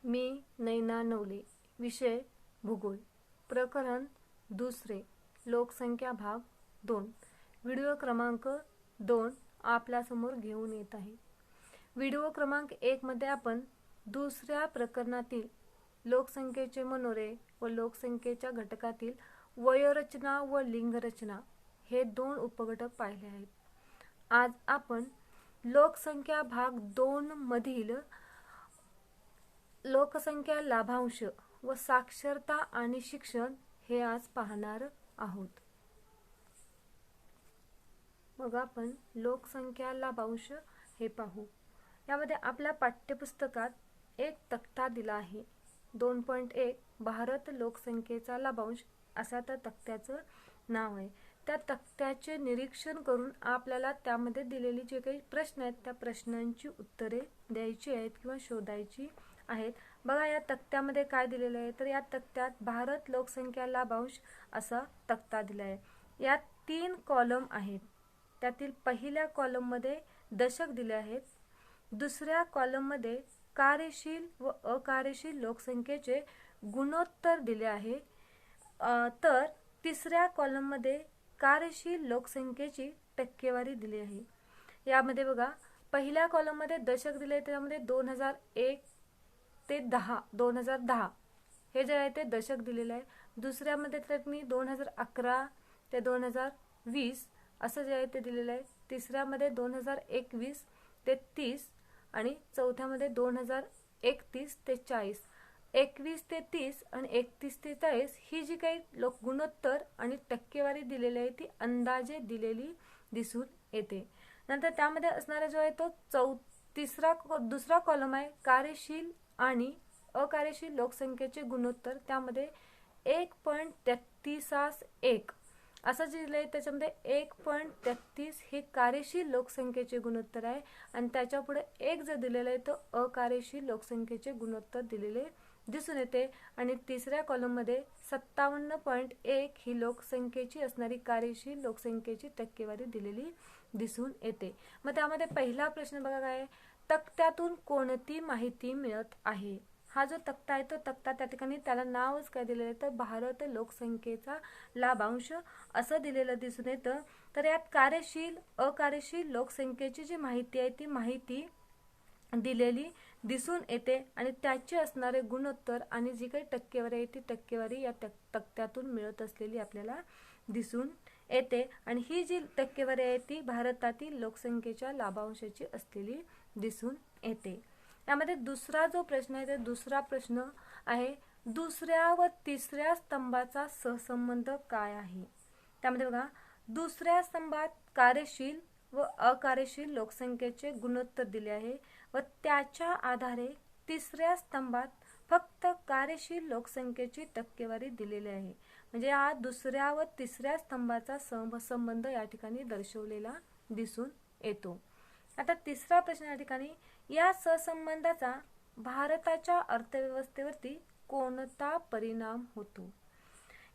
मी नैना नवले. विषय भूगोल. प्रकरण दुसरे. लोकसंख्या भाग 2. व्हिडिओ क्रमांक 2 आपल्यासमोर घेऊन येत आहे. व्हिडिओ क्रमांक 1 मध्ये आपण दुसऱ्या प्रकरणातील लोकसंख्येचे मनोरे व लोकसंख्येच्या घटकातील वयोरचना व लिंगरचना हे 2 उपघटक पाहिले आहेत. आज आपण लोकसंख्या भाग 2 मधील लोकसंख्या लाभांश व साक्षरता आणि शिक्षण हे आज पाहणार आहोत. मग आपण लोकसंख्या लाभांश हे पाहू. यामध्ये आपल्या पाठ्यपुस्तकात एक तक्ता दिला आहे. 2.1 भारत लोकसंख्येचा लाभांश असा त्या तक्त्याचं नाव आहे. त्या तक्त्याचे निरीक्षण करून आपल्याला त्यामध्ये दिलेली जे काही प्रश्न आहेत त्या प्रश्नांची उत्तरे द्यायची आहेत किंवा शोधायची आहेत. बघा या तक्त्यामध्ये काय दिलेलं आहे, तर या तक्त्यात भारत लोकसंख्या लाभांश असा तक्ता दिला आहे. यात 3 कॉलम आहेत. त्यातील पहिल्या कॉलम मध्ये दशक दिले आहेत, दुसऱ्या कॉलम मध्ये कार्यशील व अकार्यशील लोकसंख्येचे गुणोत्तर दिले आहे, तर तिसऱ्या कॉलम मध्ये कार्यशील लोकसंख्येची टक्केवारी दिली आहे. यामध्ये बघा पहिल्या कॉलम मध्ये दशक दिले, त्यामध्ये 2001 ते 2010 हे जे आहे ते दशक दिलेले आहे. दुसऱ्यामध्ये त्यांनी 2011 ते 2020 असं जे आहे ते दिलेलं आहे. तिसऱ्यामध्ये 2021 ते 30 आणि चौथ्यामध्ये 2031 ते 40. 21 ते 30 आणि 31 ते 40 ही जी काही गुणोत्तर आणि टक्केवारी दिलेली आहे ती अंदाजे दिलेली दिसून येते. नंतर त्यामध्ये असणारा जो आहे तो दुसरा कॉलम आहे कार्यशील आणि अकार्यशील लोकसंख्येचे गुणोत्तर. त्यामध्ये 1.33 असं जे दिलंय त्याच्यामध्ये 1.33 हे कार्यशील लोकसंख्येचे गुणोत्तर आहे आणि त्याच्या पुढे 1 जर दिलेलं आहे तो अकार्यशील लोकसंख्येचे गुणोत्तर दिलेले दिसून येते. आणि तिसऱ्या कॉलम मध्ये 57.1 ही लोकसंख्येची असणारी कार्यशील लोकसंख्येची टक्केवारी दिलेली दिसून येते. मग त्यामध्ये पहिला प्रश्न बघा काय आहे, तक्त्यातून कोणती माहिती मिळत आहे. हा जो तक्ता आहे तो तक्ता त्या ठिकाणी त्याला नावच काय दिलेलं आहे तर भारत लोकसंख्येचा लाभांश असं दिलेलं दिसून येतं. तर यात कार्यशील अकार्यशील लोकसंख्येची जी माहिती आहे ती माहिती दिलेली दिसून येते आणि त्याची असणारे गुणोत्तर आणि जी काही टक्केवारी आहे ती टक्केवारी या तक्त्यातून मिळत असलेली आपल्याला दिसून येते. आणि ही जी टक्केवारी आहे ती भारतातील लोकसंख्येच्या लाभांशाची असलेली दिसून येते. यामध्ये दुसरा जो प्रश्न आहे तो दुसरा प्रश्न आहे, दुसऱ्या व तिसऱ्या स्तंभाचा सहसंबंध काय आहे. त्यामध्ये बघा दुसऱ्या स्तंभात कार्यशील व अकार्यशील लोकसंख्येचे गुणोत्तर दिले आहे व त्याच्या आधारे तिसऱ्या स्तंभात फक्त कार्यशील लोकसंख्येची टक्केवारी दिलेली आहे. म्हणजे हा दुसऱ्या व तिसऱ्या स्तंभाचा संबंध या ठिकाणी दर्शवलेला दिसून येतो. आता तिसरा प्रश्न या ठिकाणी, या सहसंबंधाचा भारताच्या अर्थव्यवस्थेवरती कोणता परिणाम होतो.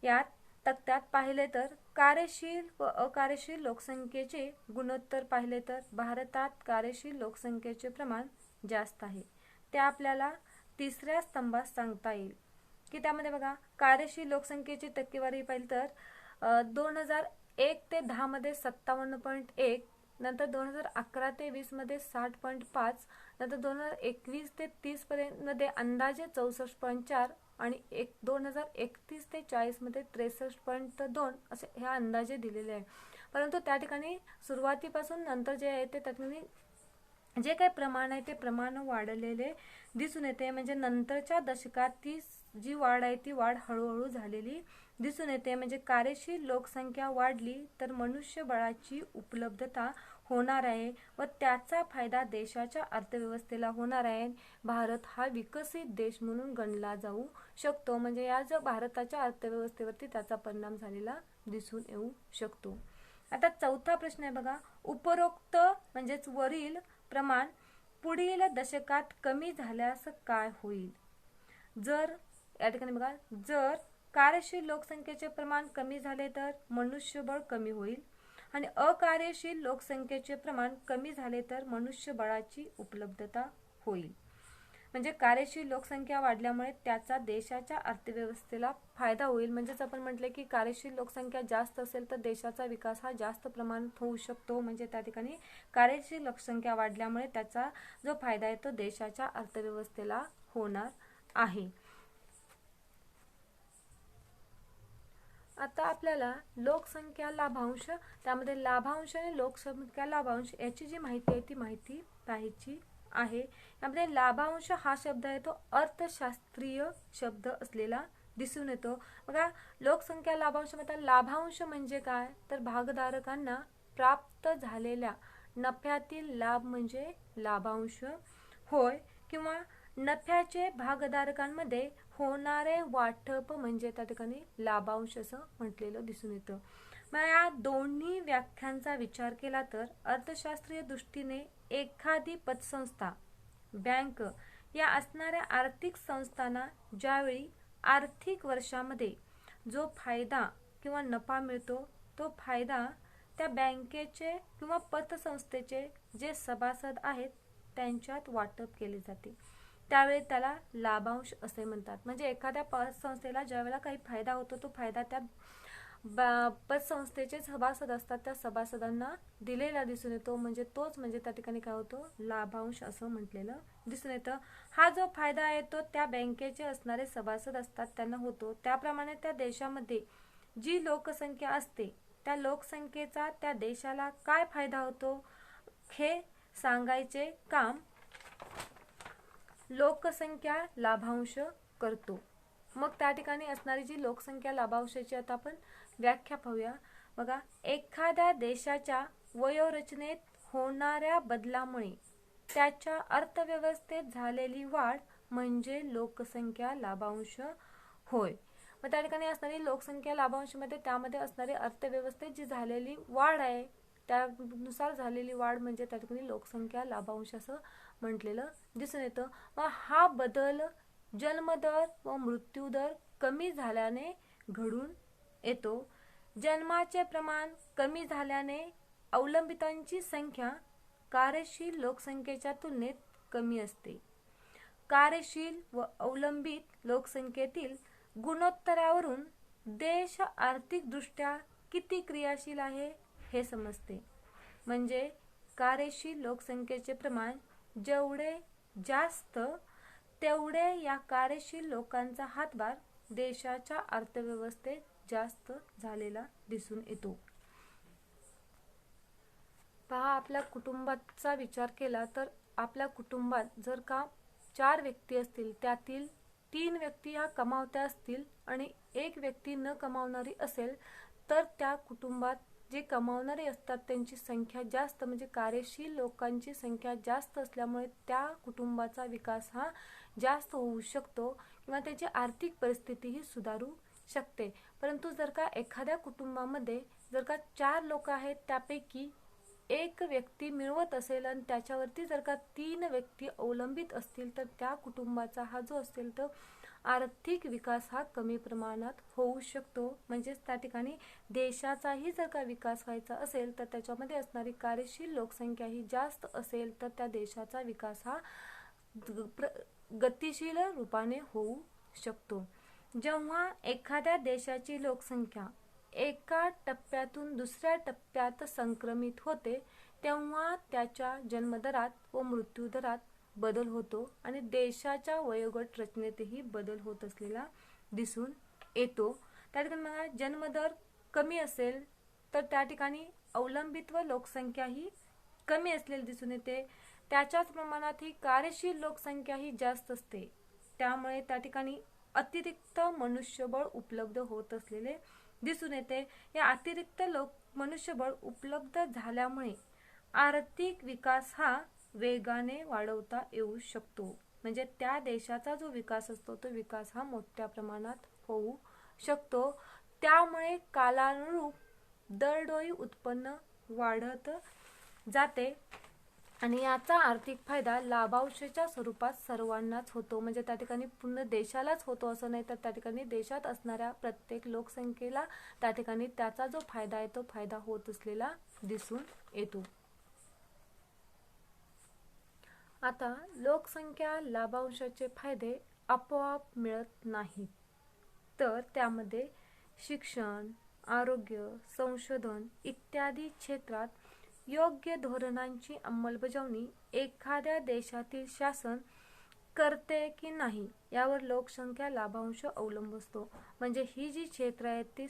यात तक्त्यात पाहिले तर कार्यशील व अकार्यशील लोकसंख्येचे गुणोत्तर पाहिले तर भारतात कार्यशील लोकसंख्येचे प्रमाण जास्त आहे. ते आपल्याला तिसऱ्या स्तंभात सांगता येईल की त्यामध्ये बघा कार्यशील लोकसंख्येची टक्केवारी पाहिली तर 2001 ते 10 मध्ये 57.1, नंतर 2011 ते 20 मध्ये 60.5, नंतर 2021 ते 30 पर्यंत मध्ये अंदाजे 64.4 आणि 2031 ते 40 मध्ये 63.2 असे हे अंदाजे दिलेले आहे. परंतु त्या ठिकाणी सुरुवातीपासून नंतर जे आहे ते त्याठिकाणी जे काही प्रमाण आहे ते प्रमाण वाढलेले दिसून येते. म्हणजे नंतरच्या दशकात ती जी वाढ आहे ती वाढ हळूहळू झालेली दिसून येते. म्हणजे कार्यशील लोकसंख्या वाढली तर मनुष्यबळाची उपलब्धता होणार आहे व त्याचा फायदा देशाच्या अर्थव्यवस्थेला होणार आहे. भारत हा विकसित देश म्हणून गणला जाऊ शकतो. म्हणजे या जो भारताच्या अर्थव्यवस्थेवरती त्याचा परिणाम झालेला दिसून येऊ शकतो. आता चौथा प्रश्न आहे बघा, उपरोक्त म्हणजेच वरील प्रमाण पुढील दशकात कमी झाल्यास काय होईल. जर या ठिकाणी बघा जर कार्यशील लोकसंख्येचे प्रमाण कमी झाले तर मनुष्यबळ कमी होईल आणि अकार्यशील लोकसंख्येचे प्रमाण कमी झाले तर मनुष्यबळाची उपलब्धता होईल. म्हणजे कार्यशील लोकसंख्या वाढल्यामुळे त्याचा देशाच्या अर्थव्यवस्थेला फायदा होईल. म्हणजेच आपण म्हटले की कार्यशील लोकसंख्या जास्त असेल तर देशाचा विकास हा जास्त प्रमाणात होऊ शकतो. म्हणजे त्या ठिकाणी कार्यशील लोकसंख्या वाढल्यामुळे त्याचा जो फायदा आहे तो देशाच्या अर्थव्यवस्थेला होणार आहे. आता आपल्याला लोकसंख्या लाभांश, त्यामध्ये लाभांश आणि लोकसंख्या लाभांश याची जी माहिती आहे ती माहिती पाहायची आहे. यामध्ये लाभांश हा शब्द आहे तो अर्थशास्त्रीय शब्द असलेला दिसून येतो. बघा, लोकसंख्या लाभांश मध्ये लाभांश म्हणजे काय, तर भागधारकांना प्राप्त झालेल्या नफ्यातील लाभ म्हणजे लाभांश होय, किंवा नफ्याचे भागधारकांमध्ये होणारे वाटप म्हणजे त्या ठिकाणी लाभांश असं म्हटलेलं दिसून येतं. मग या दोन्ही व्याख्यांचा विचार केला तर अर्थशास्त्रीय दृष्टीने एखादी पतसंस्था, बँक या असणाऱ्या आर्थिक संस्थांना ज्यावेळी आर्थिक वर्षामध्ये जो फायदा किंवा नफा मिळतो तो फायदा त्या बँकेचे किंवा पतसंस्थेचे जे सभासद आहेत त्यांच्यात वाटप केले जाते, त्यावेळी त्याला लाभांश असे म्हणतात. म्हणजे एखाद्या पतसंस्थेला ज्यावेळेला काही फायदा होतो तो फायदा त्या पतसंस्थेचे सभासद असतात त्या सभासदांना दिलेला दिसून येतो. म्हणजे तोच म्हणजे त्या ठिकाणी काय होतो, लाभांश असं म्हटलेलं दिसून येतं. हा जो फायदा आहे तो त्या बँकेचे असणारे सभासद असतात त्यांना होतो. त्याप्रमाणे त्या देशामध्ये जी लोकसंख्या असते त्या लोकसंख्येचा त्या देशाला काय फायदा होतो हे सांगायचे काम लोकसंख्या लाभांश करतो. मग त्या ठिकाणी असणारी जी लोकसंख्या लाभांशाची आता आपण व्याख्या पाहूया. बघा, एखाद्या देशाच्या वयोरचनेत होणाऱ्या बदलामुळे त्याच्या अर्थव्यवस्थेत झालेली वाढ म्हणजे लोकसंख्या लाभांश होय. मग त्या ठिकाणी असणारी लोकसंख्या लाभांशमध्ये त्यामध्ये असणारी अर्थव्यवस्थेत जी झालेली वाढ आहे त्यानुसार झालेली वाढ म्हणजे त्या ठिकाणी लोकसंख्या लाभांश असं म्हटलेलं दिसून येतं. मग हा बदल जन्मदर व मृत्यूदर कमी झाल्याने घडून येतो. जन्माचे प्रमाण कमी झाल्याने अवलंबितांची संख्या कार्यशील लोकसंख्येच्या तुलनेत कमी असते. कार्यशील व अवलंबित लोकसंख्येतील गुणोत्तरावरून देश आर्थिकदृष्ट्या किती क्रियाशील आहे हे समजते. म्हणजे कार्यशील लोकसंख्येचे प्रमाण जेवढे जास्त तेवढे या कार्यशील लोकांचा हातभार देशाच्या अर्थव्यवस्थेत जास्त झालेला दिसून येतो. पहा, आपल्या कुटुंबाचा विचार केला तर आपल्या कुटुंबात जर का 4 व्यक्ती असतील त्यातील 3 व्यक्ती ह्या कमावत्या असतील आणि 1 व्यक्ती न कमावणारी असेल तर त्या कुटुंबात जे कमावणारे असतात त्यांची संख्या जास्त म्हणजे कार्यशील लोकांची संख्या जास्त असल्यामुळे त्या कुटुंबाचा विकास हा जास्त होऊ शकतो किंवा त्याची आर्थिक परिस्थितीही सुधारू शकते. परंतु जर का एखाद्या कुटुंबामध्ये जर का 4 लोक आहेत त्यापैकी 1 व्यक्ती मिळवत असेल आणि त्याच्यावरती जर का 3 व्यक्ती अवलंबित असतील तर त्या कुटुंबाचा हा जो असेल तर आर्थिक विकास हा कमी प्रमाणात होऊ शकतो. म्हणजेच त्या ठिकाणी देशाचाही जर का विकास व्हायचा असेल तर त्याच्यामध्ये असणारी कार्यशील लोकसंख्या ही जास्त असेल तर त्या देशाचा विकास हा गतिशील रूपाने होऊ शकतो. जेव्हा एखाद्या देशाची लोकसंख्या एका टप्प्यातून दुसऱ्या टप्प्यात संक्रमित होते तेव्हा त्याच्या जन्मदरात व मृत्यूदरात बदल होतो आणि देशाच्या वयोगट रचनेतही बदल होत असलेला दिसून येतो. त्या ठिकाणी मला जन्मदर कमी असेल तर त्या ठिकाणी अवलंबित्व लोकसंख्या ही कमी असलेली दिसून येते. त्याच्याच प्रमाणात ही कार्यशील लोकसंख्या ही जास्त असते. त्यामुळे त्या ठिकाणी अतिरिक्त मनुष्यबळ उपलब्ध होत असलेले दिसून येते. या अतिरिक्त मनुष्यबळ उपलब्ध झाल्यामुळे आर्थिक विकास हा वेगाने वाढवता येऊ शकतो. म्हणजे त्या देशाचा जो विकास असतो तो विकास हा मोठ्या प्रमाणात होऊ शकतो. त्यामुळे कालानुरूप दरडोई उत्पन्न वाढत जाते आणि याचा आर्थिक फायदा लाभांशाच्या स्वरूपात सर्वांनाच होतो. म्हणजे त्या ठिकाणी पूर्ण देशालाच होतो असं नाही तर त्या ठिकाणी देशात असणाऱ्या प्रत्येक लोकसंख्येला त्या ठिकाणी त्याचा जो फायदा आहे तो फायदा होत असलेला दिसून येतो. आता लोकसंख्या लाभांशाचे फायदे आपोआप मिळत नाहीत, तर त्यामध्ये शिक्षण, आरोग्य, संशोधन इत्यादी क्षेत्रात योग्य धोरणांची अंमलबजावणी एखाद्या देशातील शासन करते की नाही यावर लोकसंख्या लाभांश अवलंबून असतो. म्हणजे ही जी क्षेत्र आहेत ती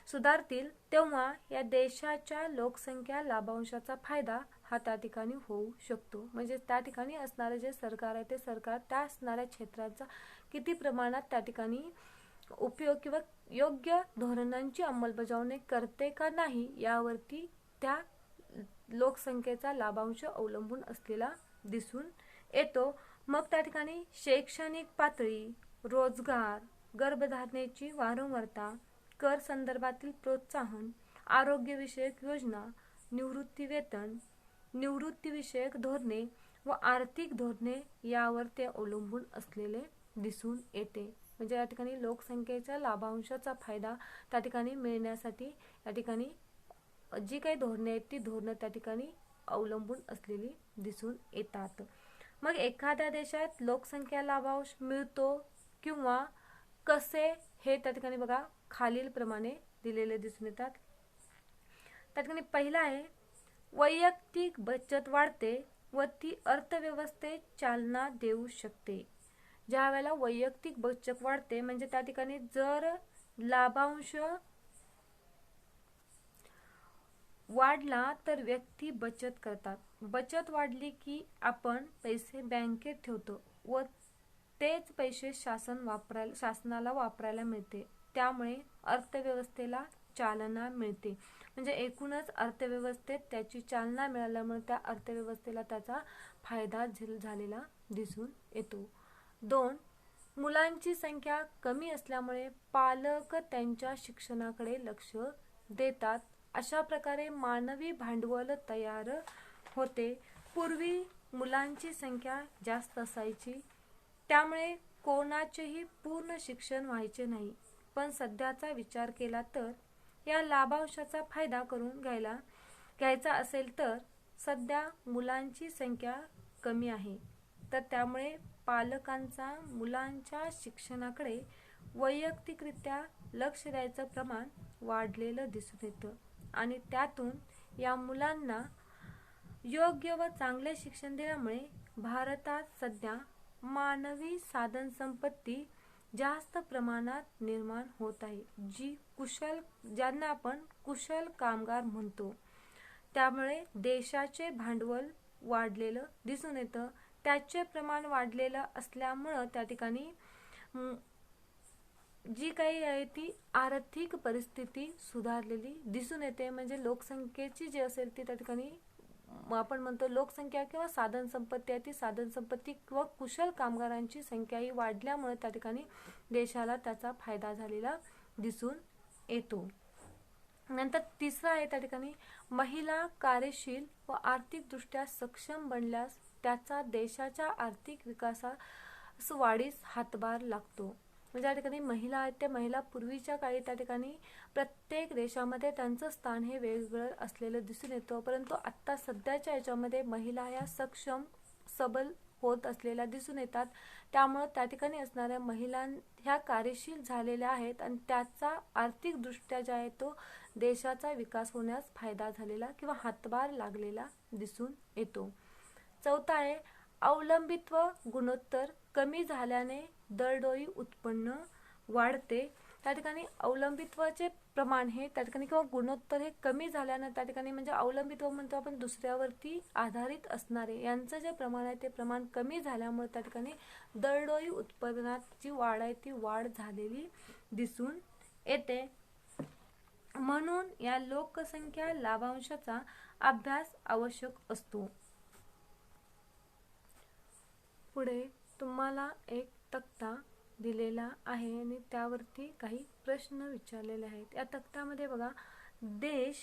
सुधारतील तेव्हा या देशाच्या लोकसंख्या लाभांशाचा फायदा हा त्या ठिकाणी होऊ शकतो. म्हणजे त्या ठिकाणी असणारे जे सरकार आहे ते सरकार त्या असणाऱ्या क्षेत्राचा किती प्रमाणात त्या ठिकाणी उपयोग किंवा योग्य धोरणांची अंमलबजावणी करते का नाही यावरती त्या लोकसंख्येचा लाभांश अवलंबून असलेला दिसून येतो. मग त्या ठिकाणी शैक्षणिक पातळी, रोजगार, गर्भधारणेची वारंवारता, कर संदर्भातील प्रोत्साहन, आरोग्यविषयक योजना, निवृत्ती वेतन, निवृत्तीविषयक धोरणे व आर्थिक धोरणे यावर ते अवलंबून असलेले दिसून येते. म्हणजे या ठिकाणी लोकसंख्येच्या लाभांशाचा फायदा त्या ठिकाणी मिळण्यासाठी या ठिकाणी जी काही धोरणे आहेत ती धोरणं त्या ठिकाणी अवलंबून असलेली दिसून येतात. मग एखाद्या देशात लोकसंख्या लाभांश मिळतो किंवा कसे हे त्या ठिकाणी बघा खालील प्रमाणे दिलेले दिसून येतात. त्या ठिकाणी पहिला आहे वैयक्तिक बचत वाढते व ती अर्थव्यवस्थेत चालना देऊ शकते. ज्या वेळेला वैयक्तिक बचत वाढते म्हणजे त्या ठिकाणी जर लाभांश वाढला तर व्यक्ती बचत करतात. बचत वाढली की आपण पैसे बँकेत ठेवतो व तेच पैसे शासनाला वापरायला मिळते. त्यामुळे अर्थव्यवस्थेला चालना मिळते. म्हणजे एकूणच अर्थव्यवस्थेत त्याची चालना मिळाल्यामुळे त्या अर्थव्यवस्थेला त्याचा फायदा झालेला दिसून येतो. 2. मुलांची संख्या कमी असल्यामुळे पालक त्यांच्या शिक्षणाकडे लक्ष देतात. अशा प्रकारे मानवी भांडवल तयार होते. पूर्वी मुलांची संख्या जास्त असायची त्यामुळे कोणाचेही पूर्ण शिक्षण व्हायचे नाही. पण सध्याचा विचार केला तर या लाभांशाचा फायदा करून घ्यायचा असेल तर सध्या मुलांची संख्या कमी आहे, तर त्यामुळे पालकांचा मुलांच्या शिक्षणाकडे वैयक्तिकरित्या लक्ष द्यायचं प्रमाण वाढलेलं दिसून येतं आणि त्यातून या मुलांना योग्य व चांगले शिक्षण दिल्यामुळे भारतात सध्या मानवी साधनसंपत्ती जास्त प्रमाणात निर्माण होत आहे, ज्यांना आपण कुशल कामगार म्हणतो. त्यामुळे देशाचे भांडवल वाढलेलं दिसून येतं. त्याचे प्रमाण वाढलेलं असल्यामुळं त्या ठिकाणी जी काही आहे ती आर्थिक परिस्थिती सुधारलेली दिसून येते. म्हणजे लोकसंख्येची जी असेल ती त्या ठिकाणी आपण म्हणतो लोकसंख्या किंवा साधनसंपत्ती आहे ती साधनसंपत्ती किंवा कुशल कामगारांची संख्या ही वाढल्यामुळे त्या ठिकाणी देशाला त्याचा फायदा झालेला दिसून येतो. नंतर तिसरा आहे त्या ठिकाणी महिला कार्यशील व आर्थिकदृष्ट्या सक्षम बनल्यास त्याचा देशाच्या आर्थिक विकासास वाढीस हातभार लागतो. म्हणजे या ठिकाणी महिला आहेत त्या महिला पूर्वीच्या काळी त्या ठिकाणी प्रत्येक देशामध्ये त्यांचं स्थान हे वेगवेगळं असलेलं दिसून येतं, परंतु आत्ता सध्याच्या याच्यामध्ये महिला ह्या सक्षम सबल होत असलेल्या दिसून येतात. त्यामुळं त्या ठिकाणी असणाऱ्या महिला ह्या कार्यशील झालेल्या आहेत आणि त्याचा आर्थिकदृष्ट्या जो आहे तो देशाचा विकास होण्यास फायदा झालेला किंवा हातभार लागलेला दिसून येतो. चौथा आहे अवलंबित्व गुणोत्तर कमी झाल्याने दरडोई उत्पन्न वाढते. त्या ठिकाणी अवलंबित्वाचे प्रमाण हे त्या ठिकाणी किंवा गुणोत्तर हे कमी झाल्यानं त्या ठिकाणी म्हणजे अवलंबित्व म्हणतो आपण दुसऱ्यावरती आधारित असणारे यांचं जे प्रमाण आहे ते प्रमाण कमी झाल्यामुळे त्या ठिकाणी दरडोई उत्पादनाची वाढ आहे ती वाढ झालेली दिसून येते. म्हणून या लोकसंख्या लाभांशाचा अभ्यास आवश्यक असतो. पुढे तुम्हाला एक तक्ता दिलेला आहे आणि त्यावरती काही प्रश्न विचारलेले आहेत. या तक्त्यामध्ये बघा देश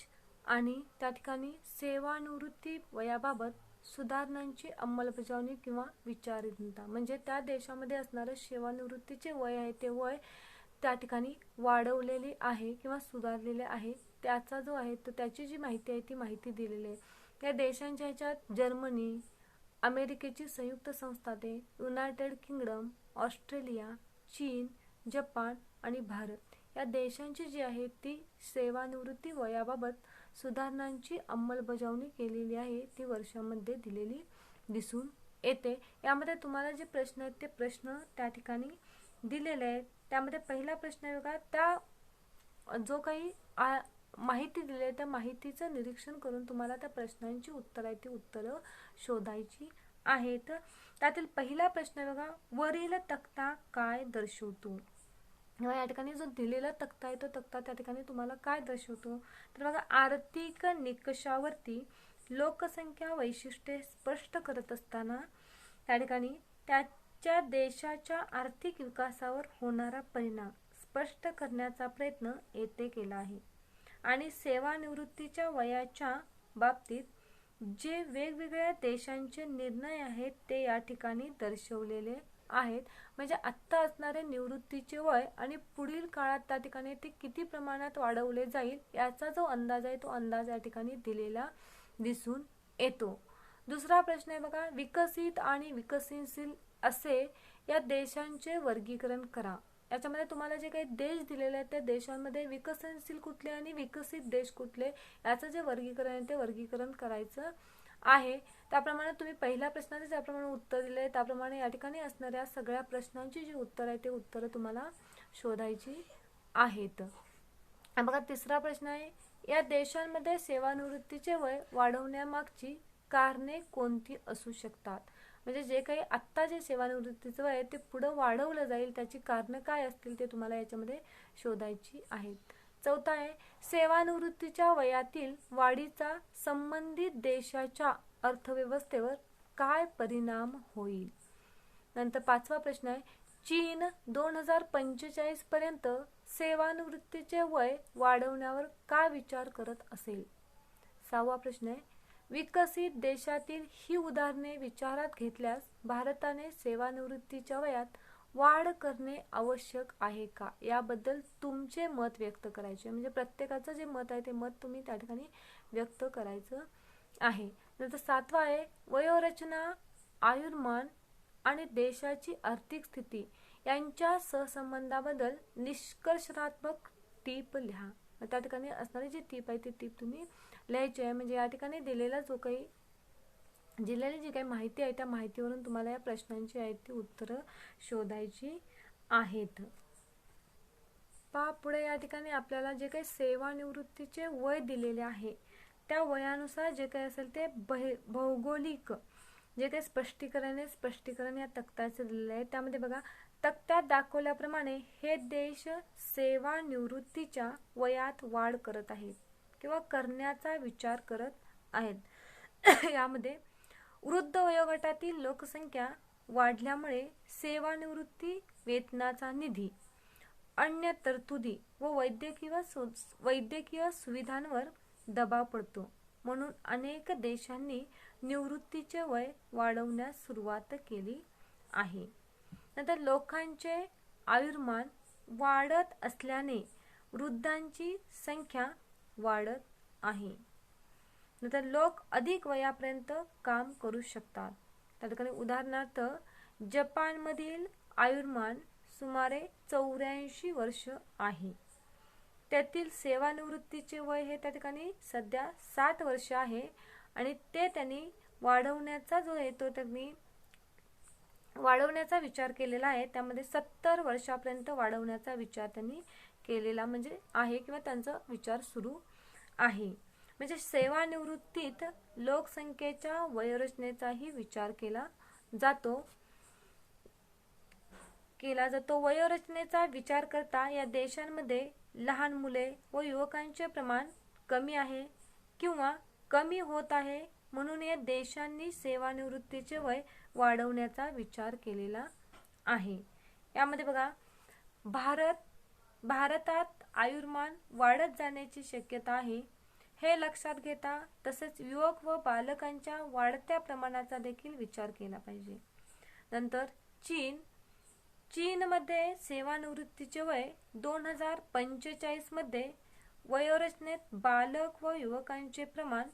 आणि त्या ठिकाणी सेवानिवृत्ती वयाबाबत सुधारणांची अंमलबजावणी किंवा विचारधीनता म्हणजे त्या देशामध्ये असणारे सेवानिवृत्तीचे वय आहे ते वय त्या ठिकाणी वाढवलेली आहे किंवा सुधारलेले आहे. त्याचा जो आहे तो त्याची जी माहिती आहे ती माहिती दिलेली आहे. या देशांच्या ह्याच्यात जर्मनी, अमेरिकेची संयुक्त संस्थाने, युनायटेड किंगडम, ऑस्ट्रेलिया, चीन, जपान आणि भारत या देशांची जी आहे ती सेवानिवृत्ती वयाबाबत सुधारणांची अंमलबजावणी केलेली आहे ती वर्षामध्ये दिलेली दिसून येते. यामध्ये तुम्हाला जे प्रश्न आहेत ते प्रश्न त्या ठिकाणी दिलेले आहेत. त्यामध्ये पहिला प्रश्न आहे बघा, त्या जो काही माहिती दिली आहे त्या माहितीचं निरीक्षण करून तुम्हाला त्या प्रश्नांची उत्तर आहे ती उत्तरं शोधायची आहेत. त्यातील पहिला प्रश्न आहे बघा, वरील तक्ता काय दर्शवतो. या ठिकाणी जो दिलेला तक्ता आहे तो तक्ता त्या ठिकाणी तुम्हाला काय दर्शवतो. तर बघा, आर्थिक निकषावरती लोकसंख्या वैशिष्ट्ये स्पष्ट करत असताना त्या ठिकाणी त्याच्या देशाच्या आर्थिक विकासावर होणारा परिणाम स्पष्ट करण्याचा प्रयत्न येथे केला आहे. आणि सेवानिवृत्तीच्या वयाच्या बाबतीत जे वेगवेगळ्या देशांचे निर्णय आहेत ते या ठिकाणी दर्शवलेले आहेत. म्हणजे आत्ता असणारे निवृत्तीचे वय आणि पुढील काळात त्या ठिकाणी ते किती प्रमाणात वाढवले जाईल याचा जो अंदाज आहे तो अंदाज या ठिकाणी दिलेला दिसून येतो. दुसरा प्रश्न आहे बघा, विकसित आणि विकसनशील असे या देशांचे वर्गीकरण करा. याच्यामध्ये तुम्हाला जे काही देश दिलेले आहेत त्या देशांमध्ये विकसनशील कुठले आणि विकसित देश कुठले याचं जे वर्गीकरण आहे ते वर्गीकरण करायचं आहे. त्याप्रमाणे तुम्ही पहिल्या प्रश्नाचे ज्याप्रमाणे उत्तर दिले त्याप्रमाणे या ठिकाणी असणाऱ्या सगळ्या प्रश्नांची जी उत्तर आहे ते उत्तर तुम्हाला शोधायची आहेत. बघा, तिसरा प्रश्न आहे, या देशांमध्ये सेवानिवृत्तीचे वय वाढवण्यामागची कारणे कोणती असू शकतात. म्हणजे जे काही आत्ता जे सेवानिवृत्तीचं वय आहे ते पुढं वाढवलं जाईल त्याची कारणं काय असतील ते तुम्हाला याच्यामध्ये शोधायची आहेत. चौथा आहे, सेवानिवृत्तीच्या वयातील वाढीचा संबंधित देशाच्या अर्थव्यवस्थेवर काय परिणाम होईल. नंतर पाचवा प्रश्न आहे, चीन 2045 पर्यंत सेवानिवृत्तीचे वय वाढवण्यावर का विचार करत असेल. सहावा प्रश्न आहे, विकसित देशातील ही उदाहरणे विचारात घेतल्यास भारताने सेवानिवृत्तीच्या वयात वाढ करणे आवश्यक आहे का याबद्दल तुमचे मत व्यक्त करायचे. म्हणजे प्रत्येकाचं जे मत आहे ते मत तुम्ही त्या ठिकाणी व्यक्त करायचं आहे. नंतर सातवा आहे, वयोरचना, आयुर्मान आणि देशाची आर्थिक स्थिती यांच्या सहसंबंधाबद्दल निष्कर्षात्मक टीप लिहा. त्या ठिकाणी असणारी जी टीप आहे ती टीप तुम्ही लिहायची आहे. म्हणजे या ठिकाणी दिलेला जो काही दिलेली जी काही माहिती आहे त्या माहितीवरून तुम्हाला या प्रश्नांची आहेत ती उत्तरं शोधायची आहेत. पुढे या ठिकाणी आपल्याला जे काही सेवानिवृत्तीचे वय दिलेले आहे त्या वयानुसार जे काही असेल ते भौगोलिक जे काही स्पष्टीकरण या तक्त्याचे दिलेले आहे. त्यामध्ये बघा, तक्त्यात दाखवल्याप्रमाणे हे देश सेवानिवृत्तीच्या वयात वाढ करत आहेत किंवा करण्याचा विचार करत आहेत. यामध्ये वृद्ध वयोगटातील लोकसंख्या वाढल्यामुळे सेवानिवृत्ती वेतनाचा निधी, अन्य तरतुदी व वैद्यकीय सुविधांवर दबाव पडतो. म्हणून अनेक देशांनी निवृत्तीचे वय वाढवण्यास सुरुवात केली आहे. नंतर लोकांचे आयुर्मान वाढत असल्याने वृद्धांची संख्या वाढत आहे. नंतर लोक अधिक वयापर्यंत काम करू शकतात. त्या ठिकाणी उदाहरणार्थ जपानमधील आयुर्मान सुमारे 84 वर्ष आहे. त्यातील सेवानिवृत्तीचे वय हे त्या ठिकाणी सध्या 60 वर्ष आहे आणि ते त्यांनी वाढवण्याचा जो आहे तो त्यांनी वाढवण्याचा विचार केलेला आहे. त्यामध्ये 70 वर्षापर्यंत वाढवण्याचा विचार त्यांनी केलेला म्हणजे आहे किंवा त्यांचा विचार सुरू आहे. म्हणजे सेवानिवृत्तीत लोकसंख्येच्या वयोरचनेचाही विचार केला जातो. वयोरचनेचा विचार करता या देशांमध्ये लहान मुले व युवकांचे प्रमाण कमी आहे किंवा कमी होत आहे. म्हणून या देशांनी सेवानिवृत्तीचे वय वाढवण्याचा विचार केलेला आहे. यामध्ये बघा, भारतात आयुर्मान वाढत जाण्याची शक्यता आहे हे लक्षात घेता तसेच युवक व बालकांच्या वाढत्या प्रमाणाचा देखील विचार केला पाहिजे. नंतर चीनमध्ये सेवानिवृत्तीचे वय 2045 मध्ये वयोरचनेत बालक व युवकांचे प्रमाण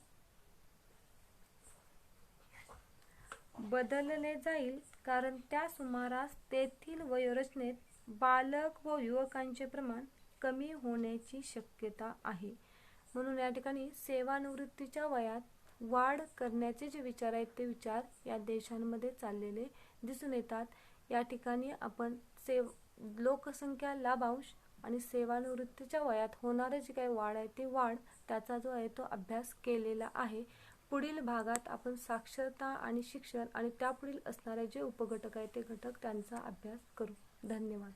बदलले जाईल, कारण त्या सुमारास तेथील वयोरचनेत बालक व युवकांचे प्रमाण कमी होण्याची शक्यता आहे. म्हणून या ठिकाणी सेवानिवृत्तीच्या वयात वाढ करण्याचे जे विचार आहेत ते विचार या देशांमध्ये चाललेले दिसून येतात. या ठिकाणी आपण लोकसंख्या लाभांश आणि सेवानिवृत्तीच्या वयात होणारे जी काही वाढ आहे ती वाढ त्याचा जो आहे तो अभ्यास केलेला आहे. पुढील भागात आपण साक्षरता आणि शिक्षण आणि त्यापुढील असणारे जे उपघटक आहेत ते घटक त्यांचा अभ्यास करू. धन्यवाद.